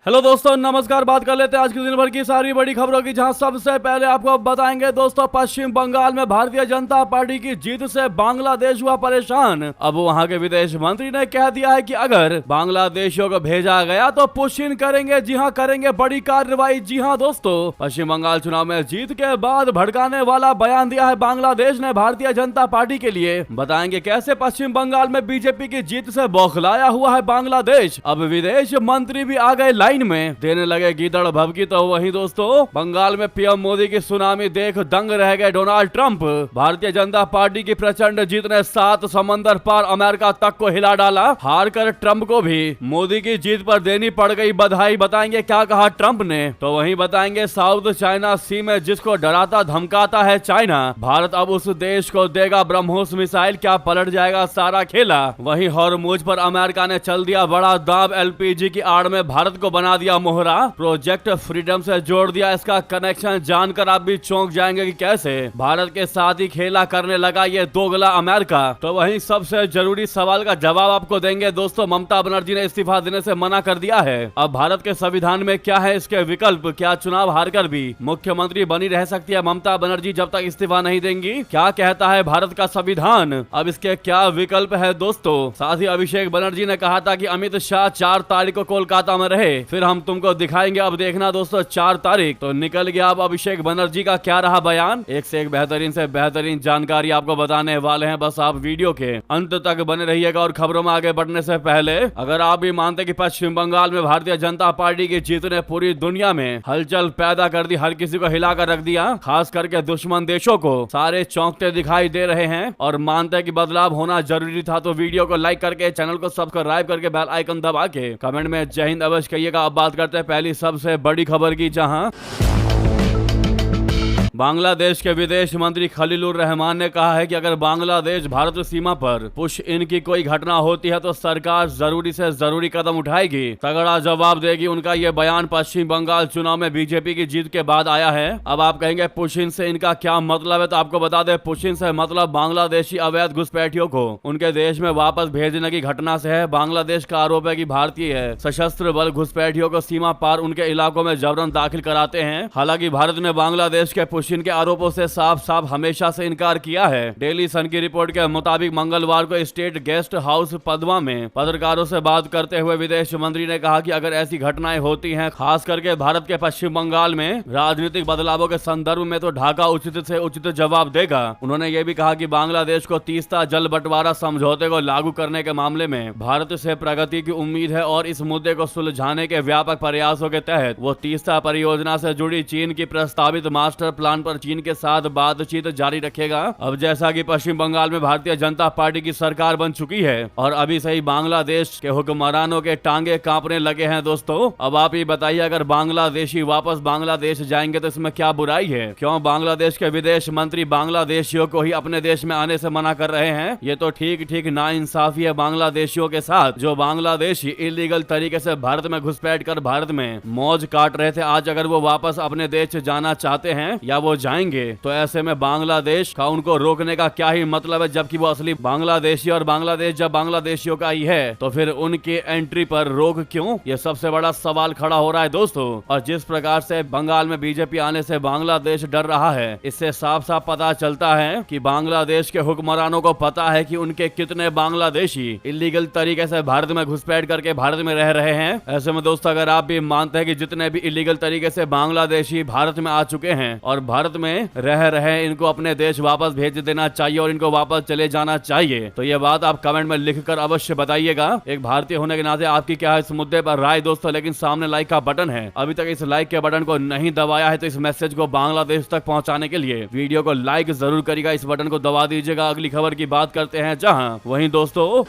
Hello दोस्तों, नमस्कार। बात कर लेते हैं आज की दिन भर की सारी बड़ी खबरों की, जहां सबसे पहले आपको बताएंगे दोस्तों, पश्चिम बंगाल में भारतीय जनता पार्टी की जीत से बांग्लादेश हुआ परेशान। अब वहां के विदेश मंत्री ने कह दिया है कि अगर बांग्लादेशियों को भेजा गया तो पुशिन करेंगे। जी हां, करेंगे बड़ी कार्रवाई। जी हां दोस्तों, पश्चिम बंगाल चुनाव में जीत के बाद भड़काने वाला बयान दिया है बांग्लादेश ने भारतीय जनता पार्टी के लिए। बताएंगे कैसे पश्चिम बंगाल में बीजेपी की जीत से बौखलाया हुआ है बांग्लादेश। अब विदेश मंत्री भी आ गए लाइन में, देने लगे गीदड़ भभकी। तो वहीं दोस्तों, बंगाल में पीएम मोदी की सुनामी देख दंग रह गए Donald Trump. Bharatiya Janata party की प्रचंड जीत ने 7 समंदर पार अमेरिका तक को हिला डाला। हार कर ट्रंप को भी मोदी की जीत पर देनी पड़ गई बधाई। बताएंगे क्या कहा ट्रंप ने। तो वहीं बताएंगे साउथ चाइना सी में जिसको डराता धमकाता है चाइना, भारत अब उस देश को देगा ब्रह्मोस मिसाइल। क्या पलट जाएगा सारा खेला। वहीं हॉर्मुज पर अमेरिका ने चल दिया बड़ा दाव। एलपीजी की आड़ में भारत को बना दिया मोहरा। प्रोजेक्ट फ्रीडम से जोड़ दिया इसका कनेक्शन। जानकर आप भी चौंक जाएंगे कि कैसे भारत के साथ ही खेला करने लगा ये दोगला अमेरिका। तो वहीं सबसे जरूरी सवाल का जवाब आपको देंगे दोस्तों। ममता बनर्जी ने इस्तीफा देने से मना कर दिया है। अब भारत के संविधान में क्या है इसके विकल्प। क्या चुनाव हारकर भी मुख्यमंत्री बनी रह सकती है ममता बनर्जी जब तक इस्तीफा नहीं देंगी। क्या कहता है भारत का संविधान, अब इसके क्या विकल्प है दोस्तों। साथ ही अभिषेक बनर्जी ने कहा था कि अमित शाह 4 तारीख को कोलकाता में रहे, फिर हम तुमको दिखाएंगे। अब देखना दोस्तों 4 तारीख तो निकल गया। अब अभिषेक बनर्जी का क्या रहा बयान, एक से एक बेहतरीन से बेहतरीन जानकारी आपको बताने वाले हैं। बस आप वीडियो के अंत तक बने रहिएगा। और खबरों में आगे बढ़ने से पहले अगर आप भी मानते कि पश्चिम बंगाल में भारतीय जनता पार्टी की जीत ने पूरी दुनिया में हलचल पैदा कर दी, हर किसी को हिलाकर रख दिया, खास करके दुश्मन देशों को सारे चौंकते दिखाई दे रहे हैं और मानते हैं कि बदलाव होना जरूरी था, तो वीडियो को लाइक करके, चैनल को सब्सक्राइब करके, बेल आइकन दबा के कमेंट में जय हिंद अवश्य कहिएगा। अब बात करते हैं पहली सबसे बड़ी खबर की, जहां बांग्लादेश के विदेश मंत्री खलीलुर रहमान ने कहा है कि अगर बांग्लादेश भारत सीमा पर पुश इन की कोई घटना होती है तो सरकार जरूरी से जरूरी कदम उठाएगी, तगड़ा जवाब देगी। उनका यह बयान पश्चिम बंगाल चुनाव में बीजेपी की जीत के बाद आया है। अब आप कहेंगे पुश इन से इनका क्या मतलब है, तो आपको बता दें पुश इन से मतलब बांग्लादेशी अवैध घुसपैठियों को उनके देश में वापस भेजने की घटना से है। बांग्लादेश का आरोप है कि भारतीय सशस्त्र बल घुसपैठियों को सीमा पार उनके इलाकों में जबरन दाखिल कराते हैं। हालांकि भारत ने बांग्लादेश के पुश इन के आरोपों से साफ साफ हमेशा से इनकार किया है। डेली सन की रिपोर्ट के मुताबिक मंगलवार को स्टेट गेस्ट हाउस पदमा में पत्रकारों से बात करते हुए विदेश मंत्री ने कहा कि अगर ऐसी घटनाएं होती हैं, खास करके भारत के पश्चिम बंगाल में राजनीतिक बदलावों के संदर्भ में, तो ढाका उचित से उचित जवाब देगा। उन्होंने ये भी कहा कि बांग्लादेश को तीस्ता जल बंटवारा समझौते को लागू करने के मामले में भारत से प्रगति की उम्मीद है और इस मुद्दे को सुलझाने के व्यापक प्रयासों के तहत वो तीस्ता परियोजना से जुड़ी चीन की प्रस्तावित मास्टर प्लान पर चीन के साथ बातचीत जारी रखेगा। अब जैसा कि पश्चिम बंगाल में भारतीय जनता पार्टी की सरकार बन चुकी है और अभी से ही बांग्लादेश के हुक्मरानों के टांगे कांपने लगे हैं दोस्तों। अब आप ही बताइए, अगर बांग्लादेशी वापस बांग्लादेश जाएंगे तो इसमें क्या बुराई है। क्यों बांग्लादेश के विदेश मंत्री बांग्लादेशियों को ही अपने देश में आने से मना कर रहे हैं। ये तो ठीक नाइंसाफी है बांग्लादेशियों के साथ, जो बांग्लादेशी इलीगल तरीके से भारत में घुसपैठ कर भारत में मौज काट रहे थे। आज अगर वो वापस अपने देश जाना चाहते हैं या वो जाएंगे, तो ऐसे में बांग्लादेश का उनको रोकने का क्या ही मतलब है, जबकि वो असली बांग्लादेशी और बांग्लादेश जब बांग्लादेशियों का ही है तो फिर उनकी एंट्री पर रोक क्यों, ये सबसे बड़ा सवाल खड़ा हो रहा है दोस्तों। और जिस प्रकार से बंगाल में बीजेपी आने से बांग्लादेश डर रहा है, इससे साफ साफ पता चलता है कि बांग्लादेश के हुक्मरानों को पता है कि उनके कितने बांग्लादेशी इलीगल तरीके से भारत में घुसपैठ करके भारत में रह रहे हैं। ऐसे में दोस्तों, अगर आप भी मानते हैं कि जितने भी इलीगल तरीके से बांग्लादेशी भारत में आ चुके हैं और भारत में रह रहे, इनको अपने देश वापस भेज देना चाहिए और इनको वापस चले जाना चाहिए, तो ये बात आप कमेंट में लिखकर अवश्य बताइएगा। एक भारतीय होने के नाते आपकी क्या है इस मुद्दे पर राय दोस्तों। लेकिन सामने लाइक का बटन है, अभी तक इस लाइक के बटन को नहीं दबाया है तो इस मैसेज को बांग्लादेश तक पहुंचाने के लिए वीडियो को लाइक जरूर करिएगा, इस बटन को दबा दीजिएगा। अगली खबर की बात करते हैं, जहां वहीं दोस्तों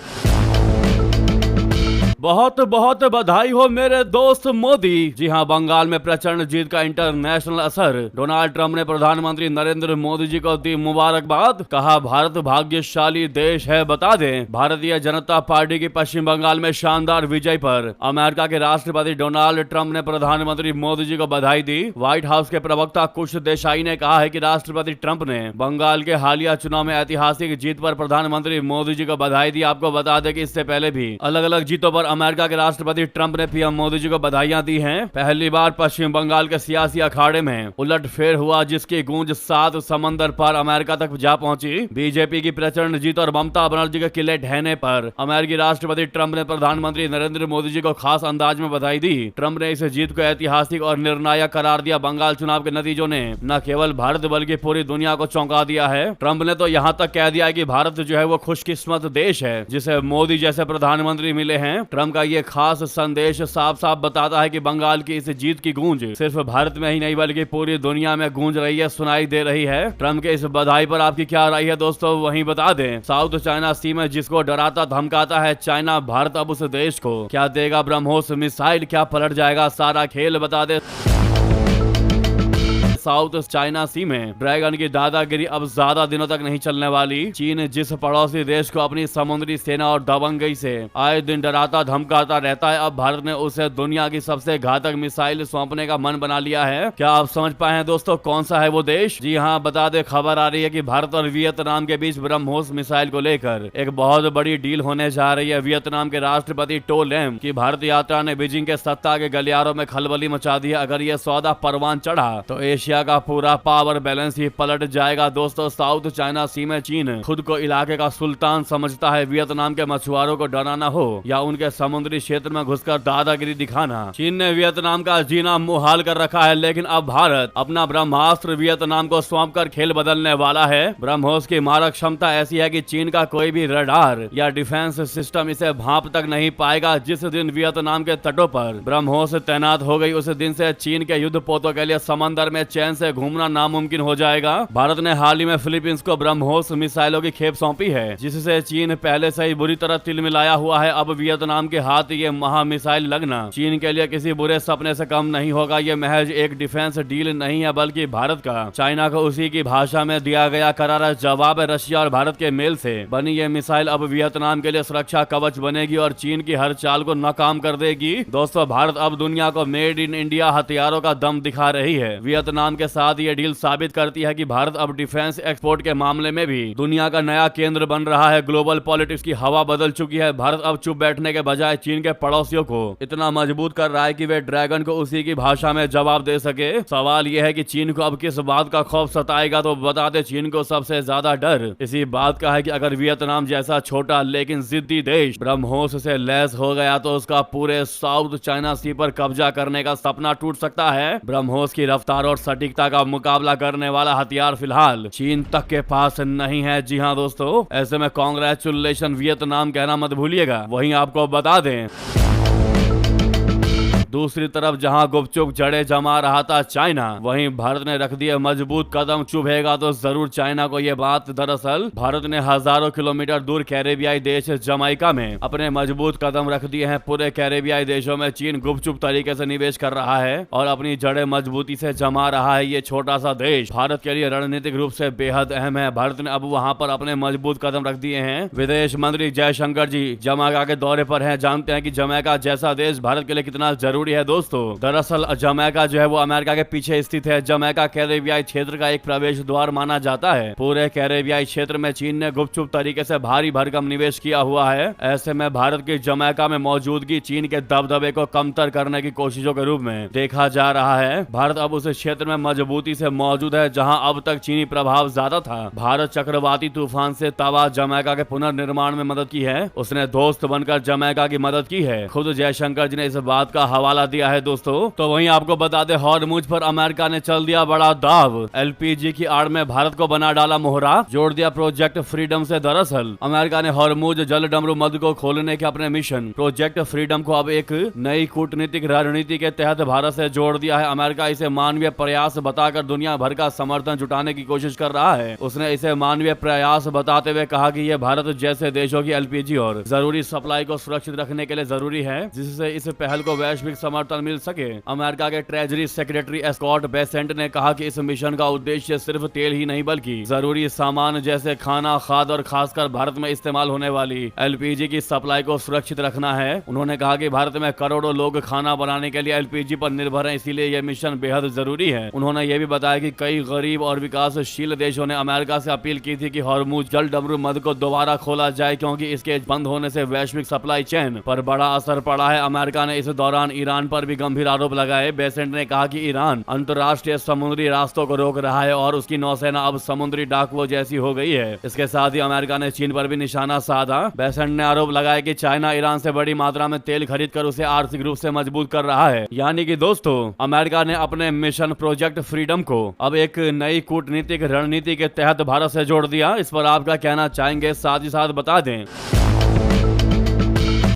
बहुत बहुत बधाई हो मेरे दोस्त मोदी। जी हां, बंगाल में प्रचंड जीत का इंटरनेशनल असर। डोनाल्ड ट्रंप ने प्रधानमंत्री नरेंद्र मोदी जी को दी मुबारकबाद। कहा भारत भाग्यशाली देश है। बता दें, भारतीय जनता पार्टी की पश्चिम बंगाल में शानदार विजय पर अमेरिका के राष्ट्रपति डोनाल्ड ट्रंप ने प्रधानमंत्री मोदी जी को बधाई दी। व्हाइट हाउस के प्रवक्ता कुश देसाई ने कहा है कि राष्ट्रपति ट्रंप ने बंगाल के हालिया चुनाव में ऐतिहासिक जीत पर प्रधानमंत्री मोदी जी को बधाई दी। आपको बता दें कि इससे पहले भी अलग अलग जीतों पर अमेरिका के राष्ट्रपति ट्रंप ने पीएम मोदी जी को बधाइयां दी हैं। पहली बार पश्चिम बंगाल के सियासी अखाड़े में उलटफेर हुआ, जिसकी गूंज 7 समंदर पार अमेरिका तक जा पहुंची। बीजेपी की प्रचंड जीत और ममता बनर्जी के किले ढहने पर अमेरिकी राष्ट्रपति ट्रंप ने प्रधानमंत्री नरेंद्र मोदी जी को खास अंदाज में बधाई दी। ट्रंप ने इस जीत को ऐतिहासिक और निर्णायक करार दिया। बंगाल चुनाव के नतीजों ने न केवल भारत बल्कि पूरी दुनिया को चौंका दिया है। ट्रंप ने तो यहाँ तक कह दिया है कि भारत जो है वो खुशकिस्मत देश है जिसे मोदी जैसे प्रधानमंत्री मिले हैं। ट्रंप का ये खास संदेश साफ साफ बताता है कि बंगाल की इस जीत की गूंज सिर्फ भारत में ही नहीं बल्कि पूरी दुनिया में गूंज रही है, सुनाई दे रही है। ट्रंप के इस बधाई पर आपकी क्या राय है दोस्तों, वहीं बता दें। साउथ चाइना सी में जिसको डराता धमकाता है चाइना, भारत अब उस देश को क्या देगा ब्रह्मोस मिसाइल, क्या पलट जाएगा सारा खेल, बता दे। साउथ चाइना सी में ड्रैगन की दादागिरी अब ज्यादा दिनों तक नहीं चलने वाली। चीन जिस पड़ोसी देश को अपनी समुद्री सेना और दबंगई से आए दिन डराता धमकाता रहता है, अब भारत ने उसे दुनिया की सबसे घातक मिसाइल सौंपने का मन बना लिया है। क्या आप समझ पाए हैं दोस्तों कौन सा है वो देश? जी हाँ, बता दे, खबर आ रही है कि भारत और वियतनाम के बीच ब्रह्मोस मिसाइल को लेकर एक बहुत बड़ी डील होने जा रही है। वियतनाम के राष्ट्रपति टो लैम की भारत यात्रा ने बीजिंग के सत्ता के गलियारों में खलबली मचा दी है। अगर ये सौदा परवान चढ़ा तो एशिया का पूरा पावर बैलेंस ही पलट जाएगा दोस्तों। साउथ चाइना सी में चीन खुद को इलाके का सुल्तान समझता है। वियतनाम के मछुआरों को डराना हो या उनके समुद्री क्षेत्र में घुसकर दादागिरी दिखाना, चीन ने वियतनाम का जीना मुहाल कर रखा है। लेकिन अब भारत अपना ब्रह्मास्त्र वियतनाम को सौंपकर खेल बदलने वाला है। ब्रह्मोस की मारक क्षमता ऐसी है कि चीन का कोई भी रडार या डिफेंस सिस्टम इसे भांप तक नहीं पाएगा। जिस दिन वियतनाम के तटों पर ब्रह्मोस तैनात हो गई उस दिन से चीन के युद्ध पोतों के लिए समंदर में चैन से घूमना नामुमकिन हो जाएगा। भारत ने हाल ही में फिलीपींस को ब्रह्मोस मिसाइलों की खेप सौंपी है, जिससे चीन पहले से ही बुरी तरह तिलमिलाया हुआ है। अब वियतनाम के हाथ ये महा मिसाइल लगना चीन के लिए किसी बुरे सपने से कम नहीं होगा। ये महज एक डिफेंस डील नहीं है बल्कि भारत का चाइना को उसी की भाषा में दिया गया करारा जवाब है। रशिया और भारत के मेल से बनी ये मिसाइल अब वियतनाम के लिए सुरक्षा कवच बनेगी और चीन की हर चाल को नाकाम कर देगी। दोस्तों, भारत अब दुनिया को मेड इन इंडिया हथियारों का दम दिखा रही है। वियतनाम के साथ ये डील साबित करती है कि भारत अब डिफेंस एक्सपोर्ट के मामले में भी दुनिया का नया केंद्र बन रहा है। ग्लोबल पॉलिटिक्स की हवा बदल चुकी है। भारत अब चुप बैठने के बजाय चीन के पड़ोसियों को इतना मजबूत कर रहा है कि वे ड्रैगन को उसी की भाषा में जवाब दे सके। सवाल यह है कि चीन को अब किस बात का खौफ सताएगा, तो बता दे चीन को सबसे ज्यादा डर इसी बात का है कि अगर वियतनाम जैसा छोटा लेकिन जिद्दी देश ब्रह्मोस से लैस हो गया तो उसका पूरे साउथ चाइना सी पर कब्जा करने का सपना टूट सकता है। ब्रह्मोस की रफ्तार और सटीकता का मुकाबला करने वाला हथियार फिलहाल चीन तक के पास नहीं है। जी हाँ दोस्तों, ऐसे में कांग्रेचुलेशन वियतनाम कहना मत भूलिएगा। वहीं आपको बता दें, दूसरी तरफ जहां गुपचुप जड़े जमा रहा था चाइना, वहीं भारत ने रख दिए मजबूत कदम। चुभेगा तो जरूर चाइना को ये बात। दरअसल भारत ने हजारों किलोमीटर दूर कैरेबियाई देश जमाइका में अपने मजबूत कदम रख दिए हैं। पूरे कैरेबियाई देशों में चीन गुपचुप तरीके से निवेश कर रहा है और अपनी जड़ें मजबूती से जमा रहा है। ये छोटा सा देश भारत के लिए रणनीतिक रूप से बेहद अहम है। भारत ने अब वहाँ पर अपने मजबूत कदम रख दिए हैं। विदेश मंत्री जयशंकर जी जमैका के दौरे पर हैं। जानते हैं कि जमैका जैसा देश भारत के लिए कितना जरूरी है दोस्तों। दरअसल जमैका जो है वो अमेरिका के पीछे स्थित है। जमैका कैरेबियाई क्षेत्र का एक प्रवेश द्वार माना जाता है। पूरे कैरेबियाई क्षेत्र में चीन ने गुपचुप तरीके से भारी भरकम निवेश किया हुआ है। ऐसे में भारत की जमैका में मौजूदगी चीन के दबदबे को कमतर करने की कोशिशों के रूप में देखा जा रहा है। भारत अब उस क्षेत्र में मजबूती से मौजूद है जहां अब तक चीनी प्रभाव ज्यादा था। भारत चक्रवाती तूफान से तबाह जमैका के पुनर्निर्माण में मदद की है। उसने दोस्त बनकर जमैका की मदद की है। खुद जयशंकर जी ने इस बात का हवाला दिया है दोस्तों। तो वहीं आपको बता दे, हॉर्मुज पर अमेरिका ने चल दिया बड़ा दाव। एलपीजी की आड़ में भारत को बना डाला मोहरा, जोड़ दिया प्रोजेक्ट फ्रीडम से। दरअसल अमेरिका ने हॉर्मुज जल डमरू मध्य को खोलने के अपने मिशन प्रोजेक्ट फ्रीडम को अब एक नई कूटनीतिक रणनीति के तहत भारत से जोड़ दिया है। अमेरिका इसे मानवीय प्रयास बताकर दुनिया भर का समर्थन जुटाने की कोशिश कर रहा है। उसने इसे मानवीय प्रयास बताते हुए कहा कि यह भारत जैसे देशों की एलपीजी और जरूरी सप्लाई को सुरक्षित रखने के लिए जरूरी है, जिससे इस पहल को वैश्विक वैश्विक समर्थन मिल सके। अमेरिका के ट्रेजरी सेक्रेटरी स्कॉट बेसेंट ने कहा कि इस मिशन का उद्देश्य सिर्फ तेल ही नहीं बल्कि जरूरी सामान जैसे खाना, खाद और खासकर भारत में इस्तेमाल होने वाली एलपीजी की सप्लाई को सुरक्षित रखना है। उन्होंने कहा कि भारत में करोड़ों लोग खाना बनाने के लिए एलपीजी पर निर्भर हैं, इसीलिए यह मिशन बेहद जरूरी है। उन्होंने ये भी बताया कि कई गरीब और विकासशील देशों ने अमेरिका से अपील की थी कि हॉर्मुज जल डमरू मद को दोबारा खोला जाए, क्योंकि इसके बंद होने से वैश्विक सप्लाई चेन पर बड़ा असर पड़ा है। अमेरिका ने इस दौरान ईरान पर भी गंभीर आरोप लगाए। बेसेंट ने कहा कि ईरान अंतर्राष्ट्रीय समुद्री रास्तों को रोक रहा है और उसकी नौसेना अब समुद्री डाकुओं जैसी हो गई है। इसके साथ ही अमेरिका ने चीन पर भी निशाना साधा। बेसेंट ने आरोप लगाया कि चाइना ईरान से बड़ी मात्रा में तेल खरीद कर उसे आर्थिक रूप से मजबूत कर रहा है। यानी कि दोस्तों, अमेरिका ने अपने मिशन प्रोजेक्ट फ्रीडम को अब एक नई कूटनीतिक रणनीति के तहत भारत से जोड़ दिया। इस पर आपका कहना चाहेंगे, साथ ही साथ बता दें।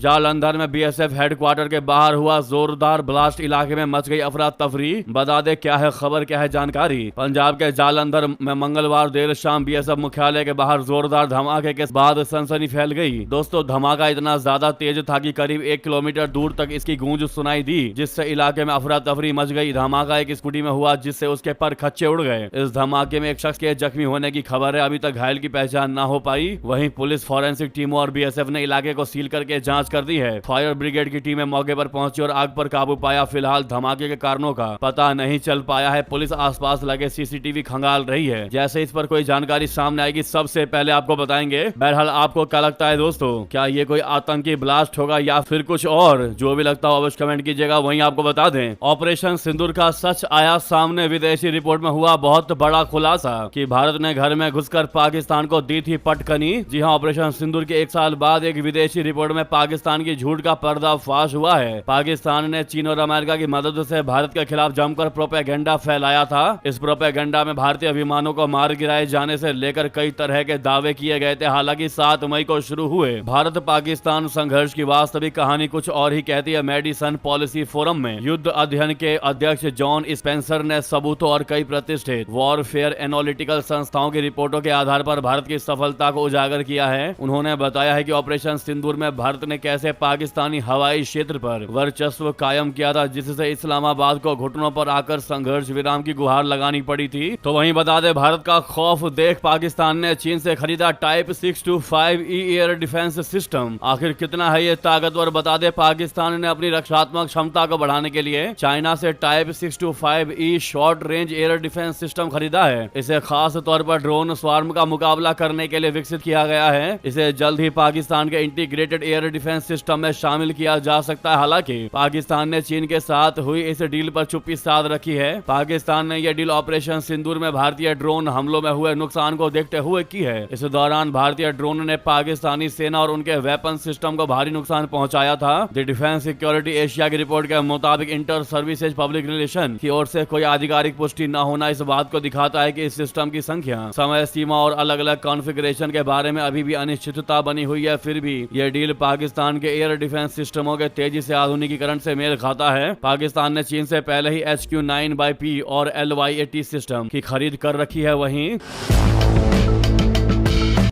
जालंधर में बीएसएफ हेडक्वार्टर के बाहर हुआ जोरदार ब्लास्ट, इलाके में मच गई अफरा तफरी। बता दे क्या है खबर, क्या है जानकारी। पंजाब के जालंधर में मंगलवार देर शाम बीएसएफ मुख्यालय के बाहर जोरदार धमाके के बाद सनसनी फैल गई। दोस्तों, धमाका इतना ज्यादा तेज था कि करीब 1 किलोमीटर दूर तक इसकी गूंज सुनाई दी, जिससे इलाके में अफरा तफरी मच गई। धमाका एक स्कूटी में हुआ, जिससे उसके पर खच्चे उड़ गए। इस धमाके में एक शख्स के जख्मी होने की खबर है। अभी तक घायल की पहचान न हो पाई। वहीं पुलिस, फॉरेंसिक टीमों और बीएसएफ ने इलाके को सील करके जांच कर दी है। फायर ब्रिगेड की टीमें मौके पर पहुंची और आग पर काबू पाया। फिलहाल धमाके के कारणों का पता नहीं चल पाया है। पुलिस आसपास लगे सीसीटीवी खंगाल रही है। जैसे इस पर कोई जानकारी सामने आएगी सबसे पहले आपको बताएंगे। बहरहाल, आपको क्या लगता है दोस्तों, क्या ये कोई आतंकी ब्लास्ट होगा या फिर कुछ और? जो भी लगता हो अवश्य कमेंट कीजिएगा, वहीं आपको बता दें ऑपरेशन सिंदूर का सच आया सामने। विदेशी रिपोर्ट में हुआ बहुत बड़ा खुलासा कि भारत ने घर में घुसकर पाकिस्तान को दी थी पटकनी। जी हां, ऑपरेशन सिंदूर के 1 साल बाद एक विदेशी रिपोर्ट में पाकिस्तान की झूठ का पर्दाफाश हुआ है। पाकिस्तान ने चीन और अमेरिका की मदद से भारत के खिलाफ जमकर प्रोपेगेंडा फैलाया था। इस प्रोपेगेंडा में भारतीय विमानों को मार गिराए जाने से लेकर कई तरह के दावे किए गए थे। हालांकि 7 मई को शुरू हुए भारत पाकिस्तान संघर्ष की वास्तविक कहानी कुछ और ही कहती है। मेडिसन पॉलिसी फोरम में युद्ध अध्ययन के अध्यक्ष जॉन स्पेंसर ने सबूतों और कई प्रतिष्ठित वॉरफेयर एनालिटिकल संस्थाओं की रिपोर्टों के आधार पर भारत की सफलता को उजागर किया है। उन्होंने बताया है कि ऑपरेशन सिंदूर में भारत ने कैसे पाकिस्तानी हवाई क्षेत्र पर वर्चस्व कायम किया था, जिससे इस्लामाबाद को घुटनों पर आकर संघर्ष विराम की गुहार लगानी पड़ी थी। तो वहीं बता दें, भारत का खौफ देख पाकिस्तान ने चीन से खरीदा type 625E air defence system. आखिर कितना है ये ताकतवर? बता दें, पाकिस्तान ने अपनी रक्षात्मक क्षमता को बढ़ाने के लिए चाइना से type 625E short range air defence system खरीदा है। इसे खास तौर पर ड्रोन स्वार्म का मुकाबला करने के लिए विकसित किया गया है। इसे जल्द ही पाकिस्तान के इंटीग्रेटेड एयर डिफेंस सिस्टम में शामिल किया जा सकता है। हालांकि पाकिस्तान ने चीन के साथ हुई इस डील पर चुप्पी साध रखी है। पाकिस्तान ने यह डील ऑपरेशन सिंदूर में भारतीय ड्रोन हमलों में हुए नुकसान को देखते हुए की है। इस दौरान भारतीय ड्रोन ने पाकिस्तानी सेना और उनके वेपन सिस्टम को भारी नुकसान पहुंचाया था। द डिफेंस सिक्योरिटी एशिया की रिपोर्ट के मुताबिक इंटर सर्विसेज पब्लिक रिलेशन की ओर से कोई आधिकारिक पुष्टि न होना इस बात को दिखाता है कि इस सिस्टम की संख्या, समय सीमा और अलग अलग कॉन्फ़िगरेशन के बारे में अभी भी अनिश्चितता बनी हुई है। फिर भी यह डील पाकिस्तान के एयर डिफेंस सिस्टमों के तेजी से आधुनिकीकरण से मेल खाता है। पाकिस्तान ने चीन से पहले ही HQ-9/P और LY-80 सिस्टम की खरीद कर रखी है। वहीं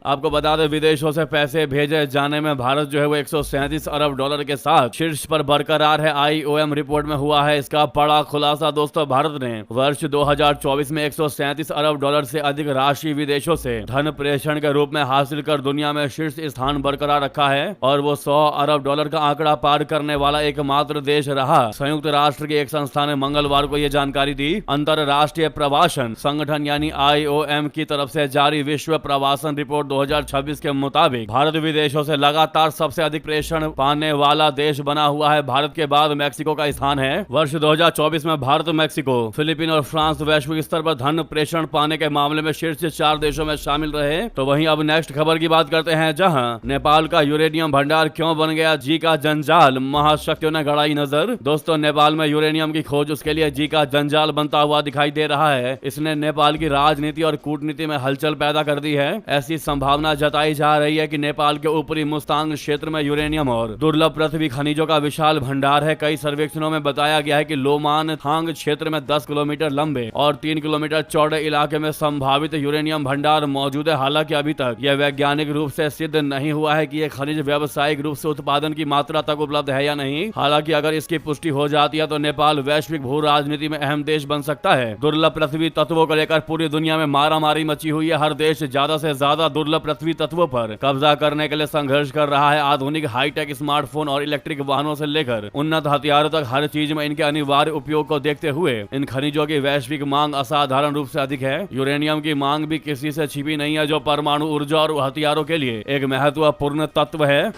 आपको बता दें, विदेशों से पैसे भेजे जाने में भारत जो है वो 137 अरब डॉलर के साथ शीर्ष पर बरकरार है। IOM रिपोर्ट में हुआ है इसका बड़ा खुलासा। दोस्तों, भारत ने वर्ष 2024 में 137 अरब डॉलर से अधिक राशि विदेशों से धन प्रेषण के रूप में हासिल कर दुनिया में शीर्ष स्थान बरकरार रखा है और वो 100 अरब डॉलर का आंकड़ा पार करने वाला एकमात्र देश रहा। संयुक्त राष्ट्र की एक संस्था ने मंगलवार को यह जानकारी दी। अंतरराष्ट्रीय प्रवासन संगठन यानी IOM की तरफ से जारी विश्व प्रवासन रिपोर्ट 2026 के मुताबिक भारत विदेशों से लगातार सबसे अधिक प्रेषण पाने वाला देश बना हुआ है। भारत के बाद मैक्सिको का स्थान है। वर्ष 2024 में भारत, मैक्सिको, फिलीपीन और फ्रांस वैश्विक स्तर पर धन प्रेषण पाने के मामले में शीर्ष 4 देशों में शामिल रहे। तो वहीं अब नेक्स्ट खबर की बात करते हैं, जहां नेपाल का यूरेनियम भंडार क्यों बन गया जी का जंजाल, महाशक्तियों ने गड़ाई नजर। दोस्तों, नेपाल में यूरेनियम की खोज, उसके लिए जी का जंजाल बनता हुआ दिखाई दे रहा है। इसने नेपाल की राजनीति और कूटनीति में हलचल पैदा कर दी है। ऐसी संभावना संभावना जताई जा रही है कि नेपाल के ऊपरी मुस्तांग क्षेत्र में यूरेनियम और दुर्लभ पृथ्वी खनिजों का विशाल भंडार है। कई सर्वेक्षणों में बताया गया है कि लोमान थांग क्षेत्र में 10 किलोमीटर लंबे और 3 किलोमीटर चौड़े इलाके में संभावित यूरेनियम भंडार मौजूद है। हालांकि अभी तक यह वैज्ञानिक रूप से सिद्ध नहीं हुआ है कि यह खनिज व्यावसायिक रूप से उत्पादन की मात्रा तक उपलब्ध है या नहीं। हालांकि अगर इसकी पुष्टि हो जाती है तो नेपाल वैश्विक भू राजनीति में अहम देश बन सकता है। दुर्लभ पृथ्वी तत्वों को लेकर पूरी दुनिया में मारामारी मची हुई है। हर देश ज्यादा से ज्यादा दुर्लभ पृथ्वी तत्वों पर कब्जा करने के लिए संघर्ष कर रहा है। आधुनिक हाईटेक स्मार्टफोन और इलेक्ट्रिक वाहनों से लेकर उन्नत हथियारों तक हर चीज में इनके अनिवार्य उपयोग को देखते हुए इन खनिजों की वैश्विक मांग असाधारण रूप से अधिक है। यूरेनियम की मांग भी किसी से छिपी नहीं है, जो परमाणु ऊर्जा और हथियारों के लिए एक महत्वपूर्ण तत्व है।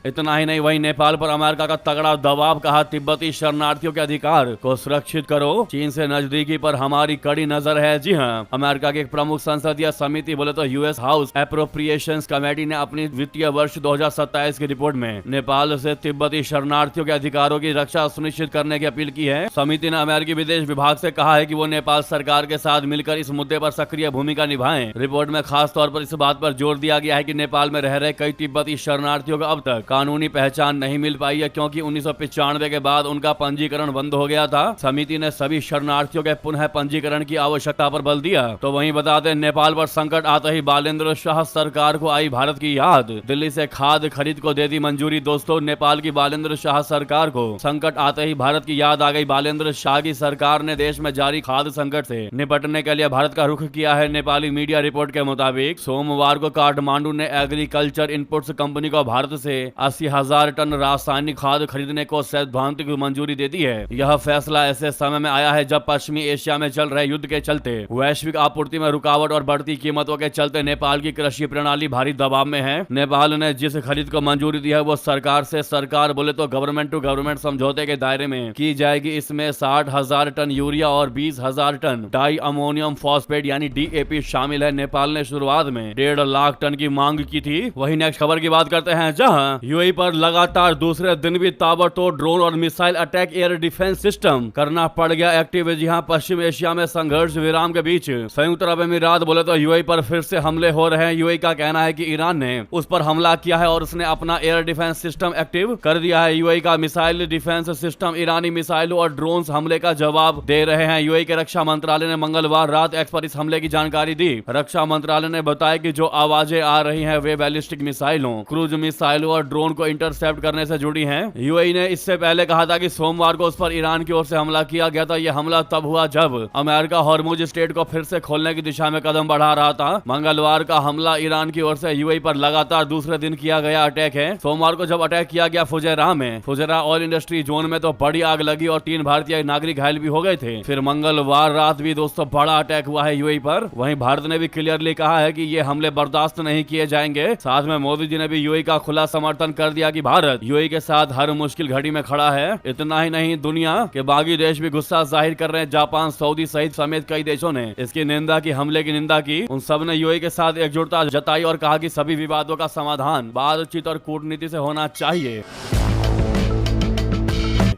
इतना ही नहीं, वहीं नेपाल पर अमेरिका का तगड़ा दबाव। कहा, तिब्बती शरणार्थियों के अधिकार को सुरक्षित करो, चीन से नजदीकी पर हमारी कड़ी नजर है। जी हां, अमेरिका की एक प्रमुख संसदीय समिति बोले तो यूएस हाउस एप्रोप्रिएशंस कमेटी ने अपनी वित्तीय वर्ष 2027 की रिपोर्ट में नेपाल से तिब्बती शरणार्थियों के अधिकारों की रक्षा सुनिश्चित करने की अपील की है। समिति ने अमेरिकी विदेश विभाग से कहा है कि वो नेपाल सरकार के साथ मिलकर इस मुद्दे पर सक्रिय भूमिका निभाएं। रिपोर्ट में खास तौर पर इस बात पर जोर दिया गया है कि नेपाल में रह रहे कई तिब्बती शरणार्थियों को अब तक कानूनी पहचान नहीं मिल पाई है, क्योंकि 1995 के बाद उनका पंजीकरण बंद हो गया था। समिति ने सभी शरणार्थियों के पुनः पंजीकरण की आवश्यकता पर बल दिया। तो वहीं बता दें, नेपाल पर संकट आते ही बालेंद्र शाह सरकार को आई भारत की याद। दिल्ली से खाद खरीद को दे दी मंजूरी। दोस्तों, नेपाल की बालेंद्र शाह सरकार को संकट आते ही भारत की याद आ गई। बालेंद्र शाह की सरकार ने देश में जारी खाद्य संकट से निपटने के लिए भारत का रुख किया है। नेपाली मीडिया रिपोर्ट के मुताबिक सोमवार को काठमांडू ने एग्रीकल्चर इनपुट्स कंपनी को भारत से 80,000 टन रासायनिक खाद खरीदने को सैद्धांतिक मंजूरी दे दी है। यह फैसला ऐसे समय में आया है जब पश्चिमी एशिया में चल रहे युद्ध के चलते वैश्विक आपूर्ति में रुकावट और बढ़ती कीमतों के चलते नेपाल की कृषि प्रणाली भारी दबाव में है। नेपाल ने जिस खरीद को मंजूरी दी है वो सरकार से सरकार बोले तो गवर्नमेंट टू गवर्नमेंट समझौते के दायरे में की जाएगी। इसमें 60,000 टन यूरिया और 20,000 टन डाई अमोनियम फॉस्फेट यानी DAP शामिल है। नेपाल ने शुरुआत में 1.5 लाख टन की मांग की थी। वही नेक्स्ट खबर की बात करते हैं, जहां यूएई पर लगातार दूसरे दिन भी ताबड़तोड़ ड्रोन और missile attack air defence system करना पड़ गया एक्टिव। जी हां, पश्चिम एशिया में संघर्ष विराम के बीच संयुक्त अरब अमीरात बोले तो यूएई पर फिर से हमले हो रहे हैं। यूएई का कहना है कि ईरान ने उस पर हमला किया है और उसने अपना एयर डिफेंस सिस्टम एक्टिव कर दिया है। यूएई का मिसाइल डिफेंस सिस्टम ईरानी मिसाइलों और ड्रोन हमले का जवाब दे रहे हैं। यूएई के रक्षा मंत्रालय ने मंगलवार रात एक्स पर इस हमले की जानकारी दी। रक्षा मंत्रालय ने बताया कि जो आवाजें आ रही हैं वे बैलिस्टिक मिसाइलों, क्रूज मिसाइलों और ड्रोन को इंटरसेप्ट करने से जुड़ी हैं। यूएई ने इससे पहले कहा था कि सोमवार को उस पर ईरान की ओर से हमला किया गया था। यह हमला तब हुआ जब अमेरिका हॉर्मुज स्ट्रेट को फिर से खोलने की दिशा में कदम बढ़ा रहा था। मंगलवार का हमला ईरान की ओर से यूएई पर लगातार दूसरे दिन किया गया अटैक है। सोमवार को जब अटैक किया गया फुजेरा में, फुजेरा ऑयल इंडस्ट्री जोन में, तो बड़ी आग लगी और 3 भारतीय नागरिक घायल भी हो गए थे। फिर मंगलवार रात भी दोस्तों बड़ा अटैक हुआ है यूएई पर। वहीं भारत ने भी क्लियरली कहा है कि ये हमले बर्दाश्त नहीं किए जाएंगे। साथ में मोदी जी ने भी यूएई का खुला समर्थन कर दिया कि भारत यूएई के साथ हर मुश्किल घड़ी में खड़ा है। इतना ही नहीं, दुनिया के बाकी देश भी गुस्सा जाहिर कर रहे हैं। जापान, सऊदी सहित समेत कई देशों ने इसकी निंदा की, हमले की निंदा की। उन सब ने यूएई के साथ एकजुटता जताई और कहा कि सभी विवादों का समाधान बातचीत और कूटनीति से होना चाहिए।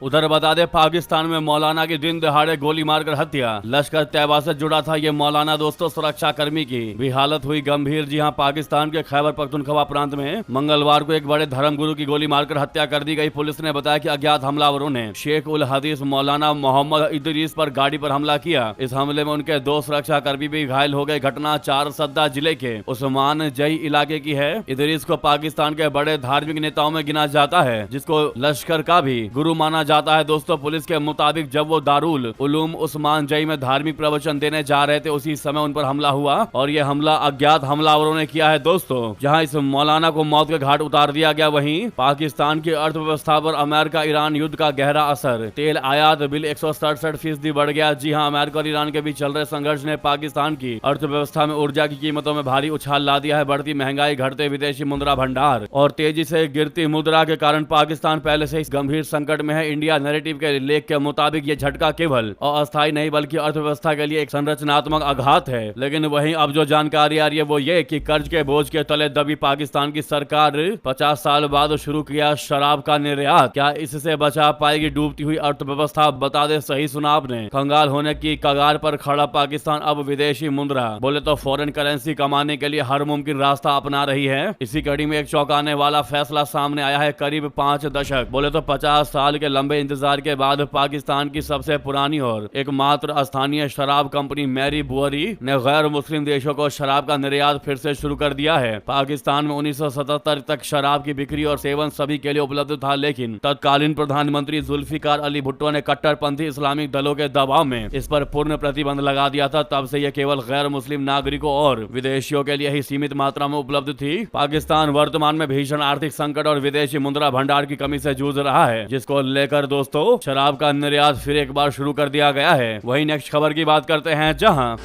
उधर बता दे, पाकिस्तान में मौलाना की दिन दहाड़े गोली मारकर हत्या। लश्कर तैयबा से जुड़ा था ये मौलाना दोस्तों, सुरक्षा कर्मी की भी हालत हुई गंभीर। जी हां, पाकिस्तान के खैबर पख्तूनख्वा प्रांत में मंगलवार को एक बड़े धर्मगुरु की गोली मारकर हत्या कर दी गई। पुलिस ने बताया कि अज्ञात हमलावरों ने शेख उल हदीस मौलाना मोहम्मद इदरीस पर गाड़ी पर हमला किया। इस हमले में उनके 2 सुरक्षा कर्मी भी घायल हो गए। घटना चारसद्दा जिले के उस्मान जई इलाके की है। इदरीस को पाकिस्तान के बड़े धार्मिक नेताओं में गिना जाता है, जिसको लश्कर का भी गुरु माना जाता है। दोस्तों, पुलिस के मुताबिक जब वो दारुल उलूम उस्मान जई में धार्मिक प्रवचन देने जा रहे थे, उसी समय उन पर हमला हुआ और ये हमला अज्ञात हमलावरों ने किया है। दोस्तों, जहां इस मौलाना को मौत के घाट उतार दिया गया, वहीं पाकिस्तान की अर्थव्यवस्था पर अमेरिका ईरान युद्ध का गहरा असर। तेल आयात बिल 167% बढ़ गया। जी हां, अमेरिका और ईरान के बीच चल रहे संघर्ष ने पाकिस्तान की अर्थव्यवस्था में ऊर्जा की कीमतों में भारी उछाल ला दिया है। बढ़ती महंगाई, घटते विदेशी मुद्रा भंडार और तेजी से गिरती मुद्रा के कारण पाकिस्तान पहले से इस गंभीर संकट में है। इंडिया नैरेटिव के लेख के मुताबिक ये झटका केवल अस्थायी नहीं बल्कि अर्थव्यवस्था के लिए एक संरचनात्मक आघात है। लेकिन वहीं अब जो जानकारी आ रही है वो ये कि कर्ज के बोझ के तले दबी पाकिस्तान की सरकार 50 साल बाद शुरू किया शराब का निर्यात, क्या इससे बचा पाएगी डूबती हुई अर्थव्यवस्था? बता दे, सही सुना आपने। कंगाल होने की कगार पर खड़ा पाकिस्तान अब विदेशी मुद्रा बोले तो फॉरेन करेंसी कमाने के लिए हर मुमकिन रास्ता अपना रही है। इसी कड़ी में एक चौंकाने वाला फैसला सामने आया है। करीब 5 दशक बोले तो 50 साल के लंबे इंतजार के बाद पाकिस्तान की सबसे पुरानी और एकमात्र स्थानीय शराब कंपनी मैरी बुअरी ने गैर मुस्लिम देशों को शराब का निर्यात फिर से शुरू कर दिया है। पाकिस्तान में 1977 तक शराब की बिक्री और सेवन सभी के लिए उपलब्ध था, लेकिन तत्कालीन प्रधानमंत्री जुल्फिकार अली भुट्टो ने कट्टरपंथी इस्लामिक दलों के दबाव में इस पर पूर्ण प्रतिबंध लगा दिया था। तब से यह केवल गैर मुस्लिम नागरिकों और विदेशियों के लिए ही सीमित मात्रा में उपलब्ध थी। पाकिस्तान वर्तमान में भीषण आर्थिक संकट और विदेशी मुद्रा भंडार की कमी से जूझ रहा है, जिसको लेकर दोस्तों शराब का निर्यात फिर एक बार शुरू कर दिया गया है। वही नेक्स्ट खबर की बात करते हैं, जहां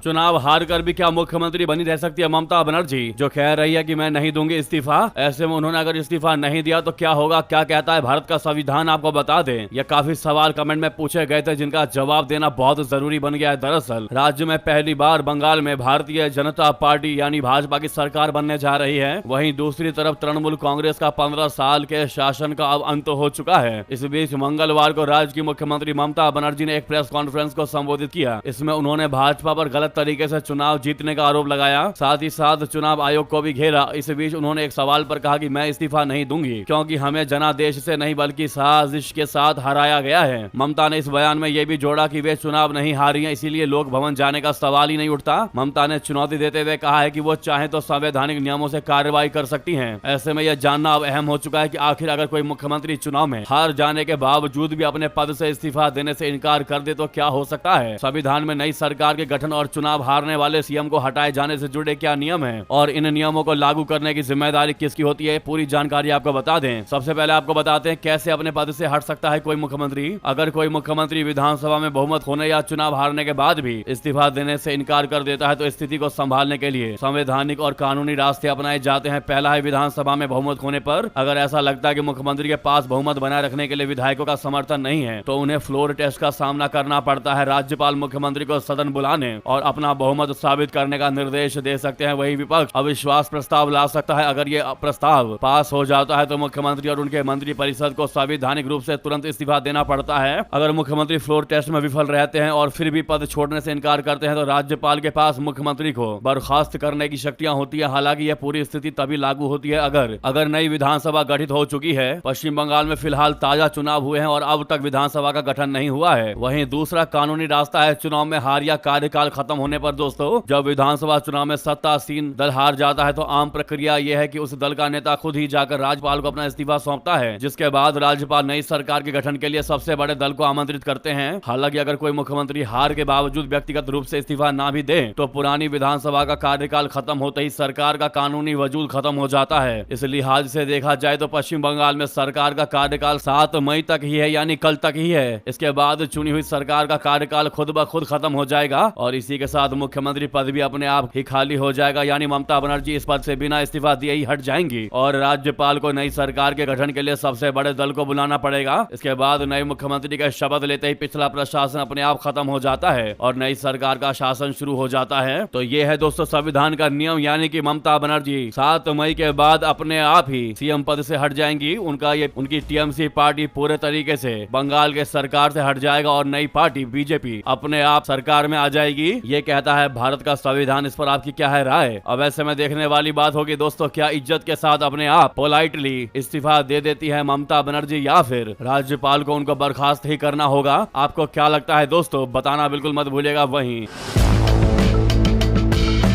चुनाव हार कर भी क्या मुख्यमंत्री बनी रह सकती है ममता बनर्जी, जो कह रही है कि मैं नहीं दूंगी इस्तीफा। ऐसे में उन्होंने अगर इस्तीफा नहीं दिया तो क्या होगा, क्या कहता है भारत का संविधान, आपको बता दें। यह काफी सवाल कमेंट में पूछे गए थे, जिनका जवाब देना बहुत जरूरी बन गया है। दरअसल राज्य में पहली बार बंगाल में भारतीय जनता पार्टी यानी भाजपा की सरकार बनने जा रही है। वहीं दूसरी तरफ तृणमूल कांग्रेस का 15 साल के शासन का अब अंत हो चुका है। इस बीच मंगलवार को राज्य की मुख्यमंत्री ममता बनर्जी ने एक प्रेस कॉन्फ्रेंस को संबोधित किया। इसमें उन्होंने भाजपा पर गलत तरीके से चुनाव जीतने का आरोप लगाया, साथ ही साथ चुनाव आयोग को भी घेरा। इस बीच उन्होंने एक सवाल पर कहा कि मैं इस्तीफा नहीं दूंगी क्योंकि हमें जनादेश से नहीं बल्कि साजिश के साथ हराया गया है। ममता ने इस बयान में यह भी जोड़ा कि वे चुनाव नहीं हारी हैं, इसीलिए लोक भवन जाने का सवाल ही नहीं उठता। ममता ने चुनौती देते हुए कहा है कि वो चाहे तो संवैधानिक नियमों से कार्रवाई कर सकती हैं। ऐसे में यह जानना अब अहम हो चुका है कि आखिर अगर कोई मुख्यमंत्री चुनाव में हार जाने के बावजूद भी अपने पद से इस्तीफा देने से इनकार कर दे तो क्या हो सकता है। संविधान में नई सरकार के गठन और चुनाव हारने वाले सीएम को हटाए जाने से जुड़े क्या नियम हैं और इन नियमों को लागू करने की जिम्मेदारी किसकी होती है, पूरी जानकारी आपको बता दें। सबसे पहले आपको बताते हैं कैसे अपने पद से हट सकता है कोई मुख्यमंत्री। अगर कोई मुख्यमंत्री विधानसभा में बहुमत होने या चुनाव हारने के बाद भी इस्तीफा देने से इनकार कर देता है तो स्थिति को संभालने के लिए संवैधानिक और कानूनी रास्ते अपनाए जाते हैं। पहला है विधानसभा में बहुमत होने पर अगर ऐसा लगता है कि मुख्यमंत्री के पास बहुमत बनाए रखने के लिए विधायकों का समर्थन नहीं है तो उन्हें फ्लोर टेस्ट का सामना करना पड़ता है। राज्यपाल मुख्यमंत्री को सदन बुलाने और अपना बहुमत साबित करने का निर्देश दे सकते हैं। वही विपक्ष अविश्वास प्रस्ताव ला सकता है। अगर ये प्रस्ताव पास हो जाता है तो मुख्यमंत्री और उनके मंत्री परिषद को संवैधानिक रूप से तुरंत इस्तीफा देना पड़ता है। अगर मुख्यमंत्री फ्लोर टेस्ट में विफल रहते हैं और फिर भी पद छोड़ने से इनकार करते हैं तो राज्यपाल के पास मुख्यमंत्री को बर्खास्त करने की शक्तियां होती है। हालांकि यह पूरी स्थिति तभी लागू होती है अगर नई विधानसभा गठित हो चुकी है। पश्चिम बंगाल में फिलहाल ताजा चुनाव हुए हैं और अब तक विधानसभा का गठन नहीं हुआ है। वहीं दूसरा कानूनी रास्ता है चुनाव में हार या कार्यकाल खत्म होने पर दोस्तों, जब विधानसभा चुनाव में सत्तासीन दल हार जाता है तो आम प्रक्रिया यह है कि उस दल का नेता खुद ही जाकर राज्यपाल को अपना इस्तीफा सौंपता है, जिसके बाद राज्यपाल नई सरकार के गठन के लिए सबसे बड़े दल को आमंत्रित करते हैं। हालांकि अगर कोई मुख्यमंत्री हार के बावजूद व्यक्तिगत रूप से इस्तीफा ना भी दे तो पुरानी विधानसभा का कार्यकाल खत्म होते ही सरकार का कानूनी वजूद खत्म हो जाता है। इस लिहाज से देखा जाए तो पश्चिम बंगाल में सरकार का कार्यकाल 7 मई तक ही है, यानी कल तक ही है। इसके बाद चुनी हुई सरकार का कार्यकाल खुद ब खुद खत्म हो जाएगा और इसी के साथ मुख्यमंत्री पद भी अपने आप ही खाली हो जाएगा, यानी ममता बनर्जी इस पद से बिना इस्तीफा दिए ही हट जाएंगी और राज्यपाल को नई सरकार के गठन के लिए सबसे बड़े दल को बुलाना पड़ेगा। इसके बाद नए मुख्यमंत्री का शपथ लेते ही पिछला प्रशासन अपने आप खत्म हो जाता है और नई सरकार का शासन शुरू हो जाता है। तो ये है दोस्तों संविधान का नियम, यानी कि ममता बनर्जी 7 मई के बाद अपने आप ही सीएम पद से हट जाएंगी। उनकी टीएमसी पार्टी पूरे तरीके से बंगाल के सरकार से हट जाएगा और नई पार्टी बीजेपी अपने आप सरकार में आ जाएगी। ये कहता है भारत का संविधान। इस पर आपकी क्या है राय? अब ऐसे में देखने वाली बात होगी दोस्तों, क्या इज्जत के साथ अपने आप पोलाइटली इस्तीफा दे देती है ममता बनर्जी या फिर राज्यपाल को उनको बर्खास्त ही करना होगा? आपको क्या लगता है दोस्तों, बताना बिल्कुल मत भूलिएगा। वहीं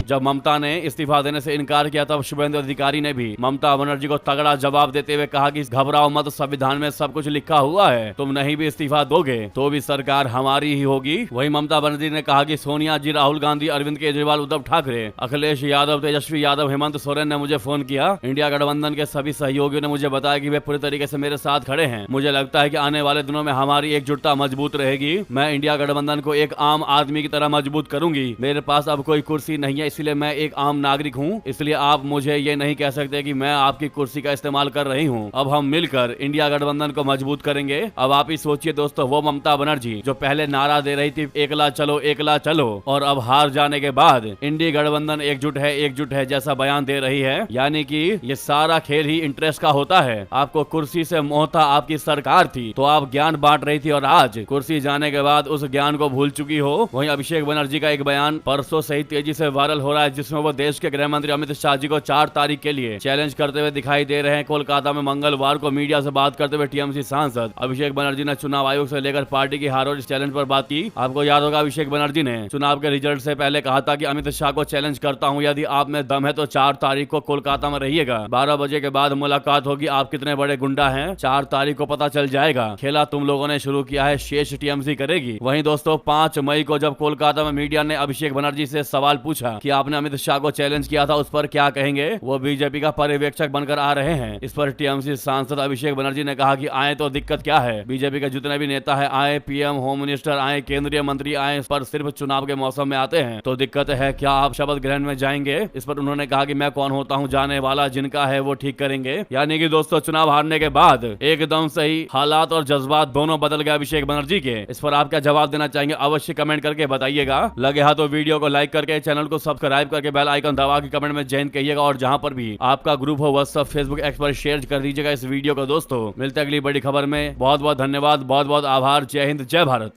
जब ममता ने इस्तीफा देने से इनकार किया तब शुभेंदु अधिकारी ने भी ममता बनर्जी को तगड़ा जवाब देते हुए कहा कि घबराओ मत, संविधान में सब कुछ लिखा हुआ है, तुम नहीं भी इस्तीफा दोगे तो भी सरकार हमारी ही होगी। वहीं ममता बनर्जी ने कहा कि सोनिया जी, राहुल गांधी, अरविंद केजरीवाल, उद्धव ठाकरे, अखिलेश यादव, तेजस्वी यादव, हेमंत सोरेन ने मुझे फोन किया। इंडिया गठबंधन के सभी सहयोगियों ने मुझे बताया कि वे पूरी तरीके से मेरे साथ खड़े हैं। मुझे लगता है कि आने वाले दिनों में हमारी एकजुटता मजबूत रहेगी। मैं इंडिया गठबंधन को एक आम आदमी की तरह मजबूत करूंगी। मेरे पास अब कोई कुर्सी नहीं है, इसलिए मैं एक आम नागरिक हूँ, इसलिए आप मुझे ये नहीं कह सकते कि मैं आपकी कुर्सी का इस्तेमाल कर रही हूँ। अब हम मिलकर इंडिया गठबंधन को मजबूत करेंगे। अब आप ही सोचिए दोस्तों, वो ममता बनर्जी जो पहले नारा दे रही थी एकला चलो, और अब हार जाने के बाद इंडिया गठबंधन एकजुट है जैसा बयान दे रही है। यानी कि ये सारा खेल ही इंटरेस्ट का होता है। आपको कुर्सी से मोह था, आपकी सरकार थी तो आप ज्ञान बांट रही थी, और आज कुर्सी जाने के बाद उस ज्ञान को भूल चुकी हो। वहीं अभिषेक बनर्जी का एक बयान परसों से ही तेजी से वायरल हो रहा है, जिसमें वो देश के गृह मंत्री अमित शाह जी को 4 तारीख के लिए चैलेंज करते हुए दिखाई दे रहे हैं। कोलकाता में मंगलवार को मीडिया से बात करते हुए टीएमसी सांसद अभिषेक बनर्जी ने चुनाव आयोग से लेकर पार्टी की हार और इस चैलेंज पर बात की। आपको याद होगा, अभिषेक बनर्जी ने चुनाव के रिजल्ट से पहले कहा था कि अमित शाह को चैलेंज करता हूं, यदि आप में दम है तो 4 तारीख को कोलकाता में रहिएगा, 12 बजे के बाद मुलाकात होगी, आप कितने बड़े गुंडा हैं 4 तारीख को पता चल जाएगा। खेला तुम लोगों ने शुरू किया है, शेष टीएमसी करेगी। वहीं दोस्तों 5 मई को जब कोलकाता में मीडिया ने अभिषेक बनर्जी से सवाल पूछा कि आपने अमित शाह को चैलेंज किया था, उस पर क्या कहेंगे, वो बीजेपी का पर्यवेक्षक बनकर आ रहे हैं। इस पर टीएमसी सांसद अभिषेक बनर्जी ने कहा कि आए तो दिक्कत क्या है, बीजेपी के जितने भी नेता है आए, पीएम, होम मिनिस्टर आए, केंद्रीय मंत्री आए, पर सिर्फ चुनाव के मौसम में आते हैं तो दिक्कत है क्या, आप शपथ ग्रहण में जाएंगे। इस पर उन्होंने कहा कि मैं कौन होता हूं, जाने वाला जिनका है वो ठीक करेंगे। यानी कि दोस्तों चुनाव हारने के बाद एकदम सही हालात और जज्बात दोनों बदल गए अभिषेक बनर्जी के। इस पर आप क्या जवाब देना चाहेंगे, अवश्य कमेंट करके बताइएगा। लगे हाथ तो वीडियो को लाइक करके, चैनल को सब्सक्राइब करके, बेल आइकन दबा के कमेंट में जय हिंद कहिएगा, और जहां पर भी आपका ग्रुप हो व्हाट्सएप, फेसबुक, एक्स पर शेयर कर दीजिएगा इस वीडियो को। दोस्तों मिलते अगली बड़ी खबर में। बहुत बहुत धन्यवाद, बहुत बहुत आभार। जय हिंद, जय भारत।